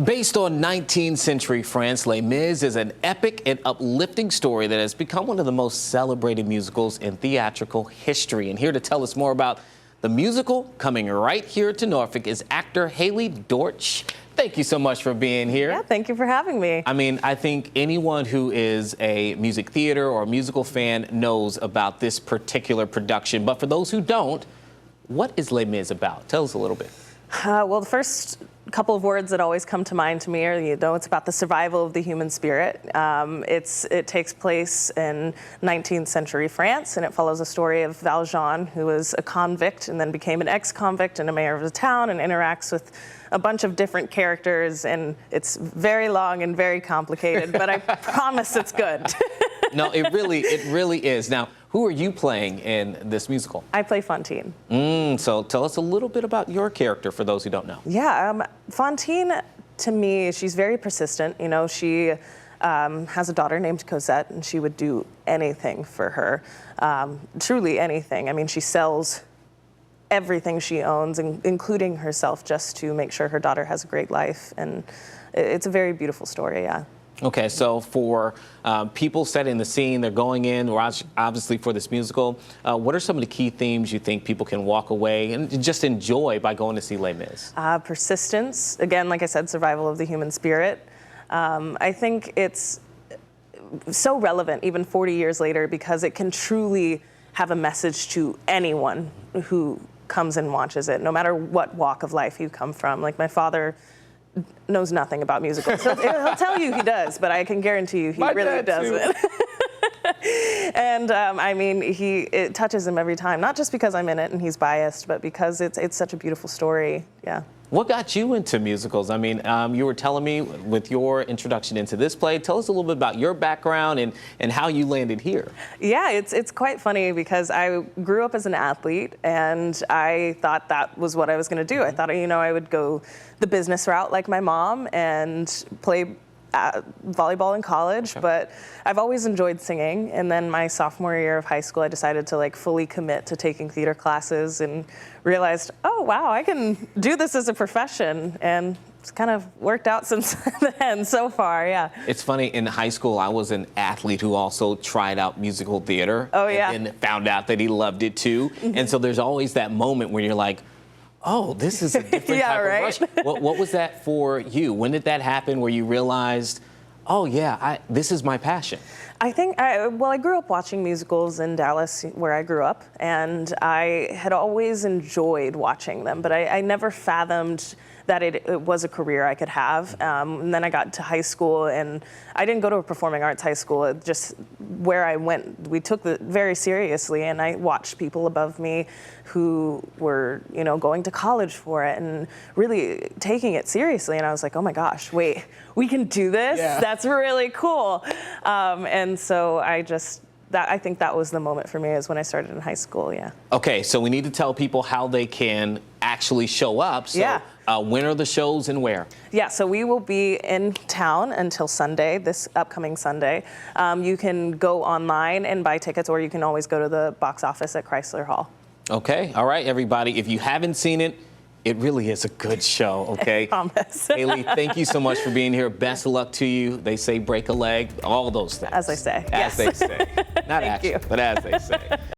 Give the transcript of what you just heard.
Based on 19th century France, Les Mis is an epic and uplifting story that has become one of the most celebrated musicals in theatrical history. And here to tell us more about the musical coming right here to Norfolk is actor Haley Dortch. Thank you so much for being here. Yeah, thank you for having me. I mean, I think anyone who is a music theater or a musical fan knows about this particular production. But for those who don't, what is Les Mis about? Tell us a little bit. Well, the first couple of words that always come to mind to me are, it's about the survival of the human spirit. It takes place in 19th century France, and it follows a story of Valjean, who was a convict and then became an ex-convict and a mayor of the town and interacts with a bunch of different characters, and it's very long and very complicated, but I promise it's good. No, it really is. Now, who are you playing in this musical? I play Fantine. So tell us a little bit about your character for those who don't know. Yeah, Fantine, to me, she's very persistent. She has a daughter named Cosette, and she would do anything for her, truly anything. I mean, she sells everything she owns, including herself, just to make sure her daughter has a great life. And it's a very beautiful story, yeah. Okay, so for people setting the scene, they're going in, obviously for this musical, what are some of the key themes you think people can walk away and just enjoy by going to see Les Mis? Persistence, again, like I said, survival of the human spirit. I think it's so relevant even 40 years later because it can truly have a message to anyone who comes and watches it, no matter what walk of life you come from. Like my father knows nothing about musicals. He'll tell you he does, but I can guarantee you he really doesn't. And I mean, it touches him every time, not just because I'm in it and he's biased, but because it's such a beautiful story. Yeah. What got you into musicals? I mean, you were telling me with your introduction into this play. Tell us a little bit about your background and how you landed here. Yeah, it's quite funny because I grew up as an athlete and I thought that was what I was going to do. I thought, I would go the business route like my mom and play volleyball in college, but I've always enjoyed singing. And then my sophomore year of high school, I decided to fully commit to taking theater classes and realized, oh wow, I can do this as a profession. And it's kind of worked out since then so far, yeah. It's funny, in high school, I was an athlete who also tried out musical theater. Oh yeah. And then found out that he loved it too. And so there's always that moment where you're like, oh, this is a different yeah, type right? of rush. What was that for you? When did that happen where you realized, oh yeah, this is my passion? I think, I grew up watching musicals in Dallas, where I grew up, and I had always enjoyed watching them, but I never fathomed that it was a career I could have. And then I got to high school, and I didn't go to a performing arts high school. It just where I went, we took it very seriously, and I watched people above me who were, going to college for it and really taking it seriously. And I was like, oh my gosh, wait, we can do this? Yeah. That's really cool. And so I think that was the moment for me, is when I started in high school, yeah. Okay, so we need to tell people how they can actually show up. So, yeah. When are the shows and where? Yeah, so we will be in town until Sunday, this upcoming Sunday. You can go online and buy tickets, or you can always go to the box office at Chrysler Hall. Okay, all right, everybody. If you haven't seen it, it really is a good show, okay? I promise. Haley, thank you so much for being here. Best of luck to you. They say break a leg, all those things. As they say. As yes. they say. Not actually, but as they say.